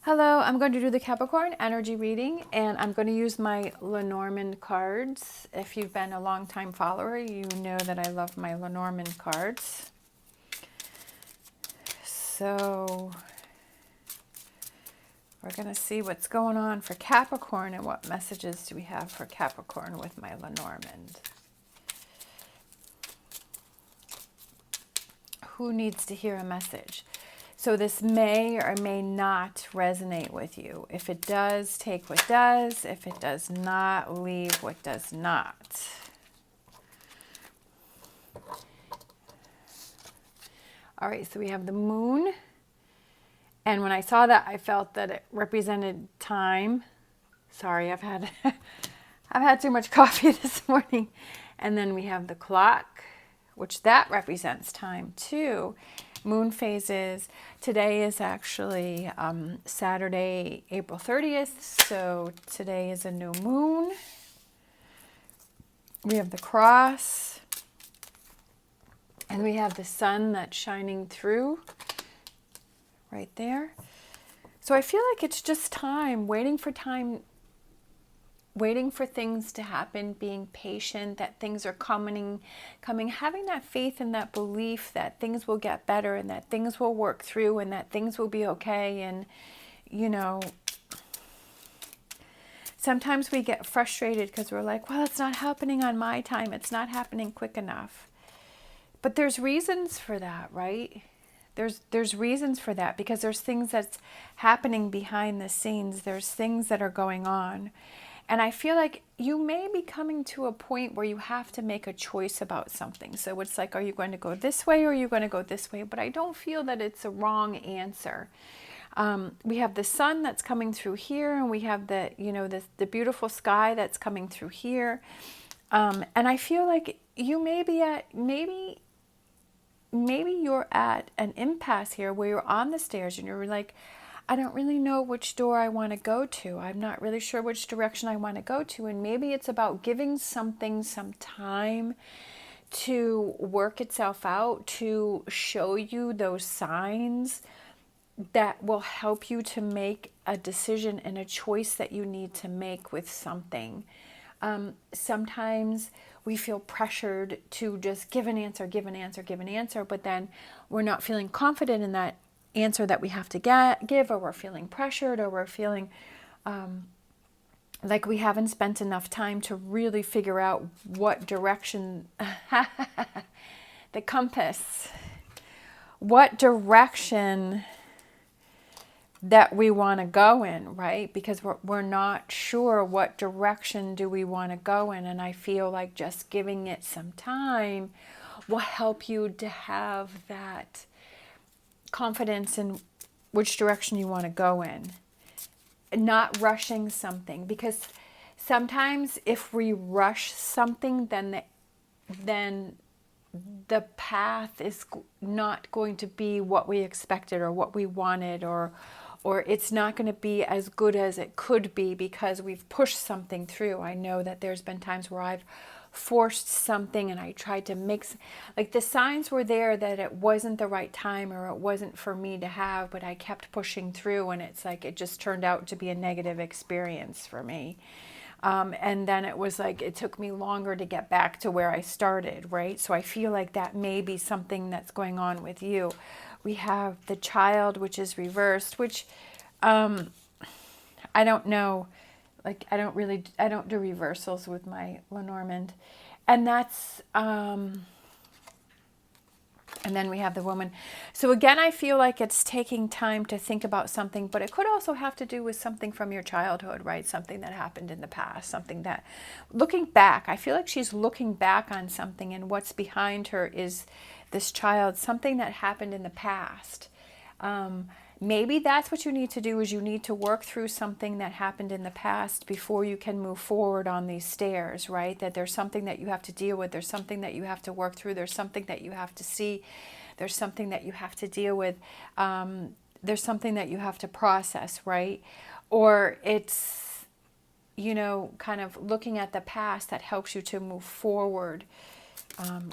Hello, I'm going to do the Capricorn energy reading, and I'm going to use my Lenormand cards. If you've been a long-time follower, you know that I love my Lenormand cards. So we're going to see what's going on for Capricorn and what messages do we have for Capricorn with my Lenormand. Who needs to hear a message? So this may or may not resonate with you. If it does, take what does. If it does not, leave what does not. All right, so we have the moon. And when I saw that, I felt that it represented time. Sorry, I've had too much coffee this morning. And then we have the clock, which that represents time too. Moon phases. Today is actually Saturday, April 30th. So today is a new moon. We have the cross. And we have the sun that's shining through right there. So I feel like it's just time, waiting for things to happen, being patient, that things are coming, having that faith and that belief that things will get better and that things will work through and that things will be okay. And, you know, sometimes we get frustrated because we're like, well, it's not happening on my time. It's not happening quick enough. But there's reasons for that, right? There's reasons for that because there's things that's happening behind the scenes. There's things that are going on. And I feel like you may be coming to a point where you have to make a choice about something. So it's like, are you going to go this way or are you going to go this way? But I don't feel that it's a wrong answer. We have the sun that's coming through here, and we have the beautiful sky that's coming through here. And I feel like you may be maybe you're at an impasse here where you're on the stairs and you're like, I don't really know which door I want to go to. I'm not really sure which direction I want to go to. And maybe it's about giving something some time to work itself out, to show you those signs that will help you to make a decision and a choice that you need to make with something. Sometimes we feel pressured to just give an answer, but then we're not feeling confident in that answer that we have to give, or we're feeling pressured, or we're feeling like we haven't spent enough time to really figure out what direction, the compass, what direction that we want to go in, right? Because we're not sure what direction do we want to go in. And I feel like just giving it some time will help you to have that confidence in which direction you want to go in. Not rushing something, because sometimes if we rush something, then the path is not going to be what we expected or what we wanted, or it's not going to be as good as it could be because we've pushed something through. I know that there's been times where I've forced something and I tried to like the signs were there that it wasn't the right time or it wasn't for me to have, but I kept pushing through, and it's like it just turned out to be a negative experience for me. And then it was like it took me longer to get back to where I started, right? So I feel like that may be something that's going on with you. We have the Child, which is reversed, which I don't know. Like, I don't do reversals with my Lenormand. And that's, and then we have the Woman. So again, I feel like it's taking time to think about something, but it could also have to do with something from your childhood, right? Something that happened in the past, something that, looking back, I feel like she's looking back on something, and what's behind her is this child, something that happened in the past. Maybe that's what you need to do, is you need to work through something that happened in the past before you can move forward on these stairs, right? That there's something that you have to deal with. There's something that you have to work through. There's something that you have to see. There's something that you have to deal with. There's something that you have to process, right? Or it's, kind of looking at the past that helps you to move forward.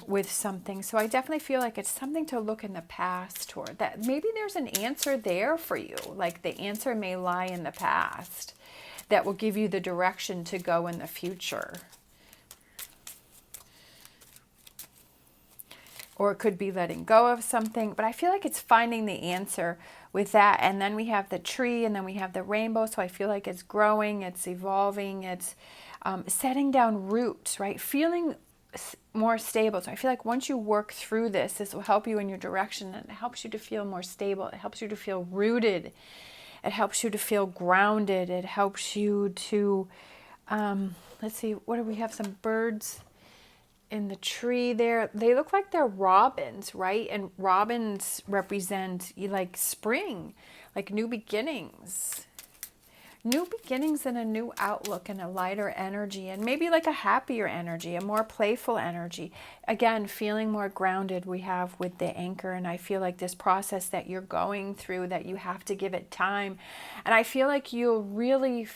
with something. So I definitely feel like it's something to look in the past toward, that maybe there's an answer there for you. Like the answer may lie in the past that will give you the direction to go in the future. Or it could be letting go of something, but I feel like it's finding the answer with that. And then we have the tree, and then we have the rainbow. So I feel like it's growing, it's evolving, it's setting down roots, right? Feeling more stable. So I feel like once you work through this, this will help you in your direction, and it helps you to feel more stable. It helps you to feel rooted. It helps you to feel grounded. It helps you to, let's see, what do we have? Some birds in the tree there. They look like they're robins, right? And robins represent like spring, like new beginnings. New beginnings and a new outlook and a lighter energy, and maybe like a happier energy, a more playful energy. Again, feeling more grounded we have with the anchor. And I feel like this process that you're going through, that you have to give it time. And I feel like you'll really,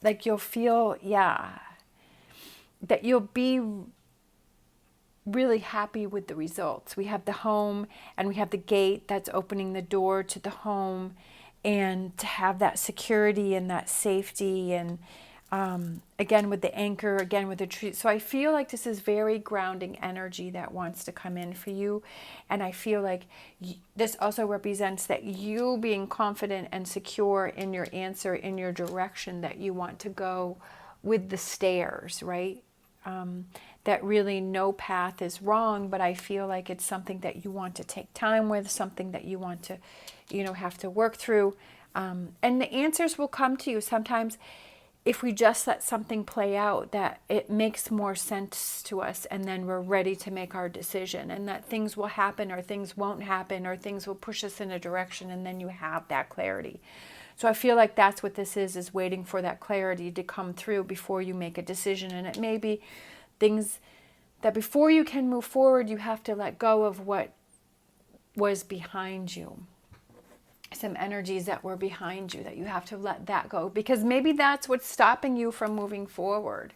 like you'll feel, yeah, that you'll be really happy with the results. We have the home, and we have the gate that's opening the door to the home, and to have that security and that safety, and again with the anchor, again with the tree. So I feel like this is very grounding energy that wants to come in for you. And I feel like this also represents that you being confident and secure in your answer, in your direction that you want to go with the stairs, right? That really no path is wrong, but I feel like it's something that you want to take time with, something that you want to, have to work through. And the answers will come to you. Sometimes if we just let something play out, that it makes more sense to us, and then we're ready to make our decision, and that things will happen or things won't happen, or things will push us in a direction, and then you have that clarity. So I feel like that's what this is waiting for that clarity to come through before you make a decision. And it may be things that before you can move forward, you have to let go of what was behind you. Some energies that were behind you, that you have to let that go, because maybe that's what's stopping you from moving forward.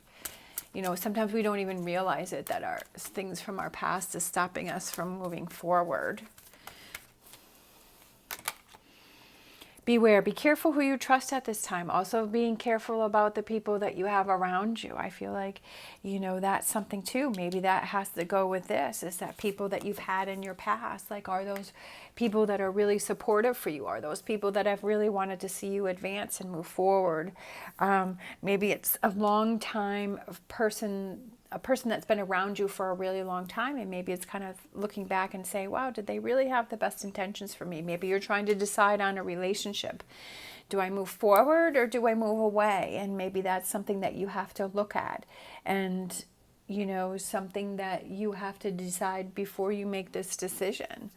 Sometimes we don't even realize it, that our things from our past is stopping us from moving forward. Beware, be careful who you trust at this time. Also being careful about the people that you have around you. I feel like, that's something too. Maybe that has to go with this, is that people that you've had in your past, like, are those people that are really supportive for you? Are those people that have really wanted to see you advance and move forward? Maybe it's a long time a person that's been around you for a really long time, and maybe it's kind of looking back and say, wow, did they really have the best intentions for me? Maybe you're trying to decide on a relationship. Do I move forward or do I move away? And maybe that's something that you have to look at, and something that you have to decide before you make this decision.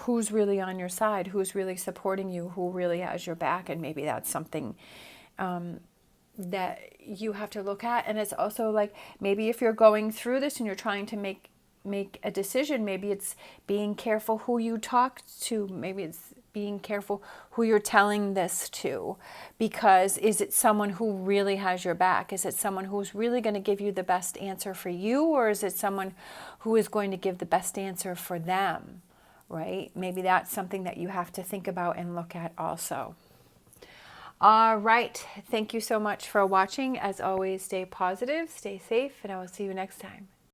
Who's really on your side? Who's really supporting you? Who really has your back? And maybe that's something that you have to look at. And it's also like, maybe if you're going through this and you're trying to make a decision, maybe it's being careful who you talk to. Maybe it's being careful who you're telling this to, because is it someone who really has your back? Is it someone who's really going to give you the best answer for you, or is it someone who is going to give the best answer for them, right? Maybe that's something that you have to think about and look at also. All right. Thank you so much for watching. As always, stay positive, stay safe, and I will see you next time.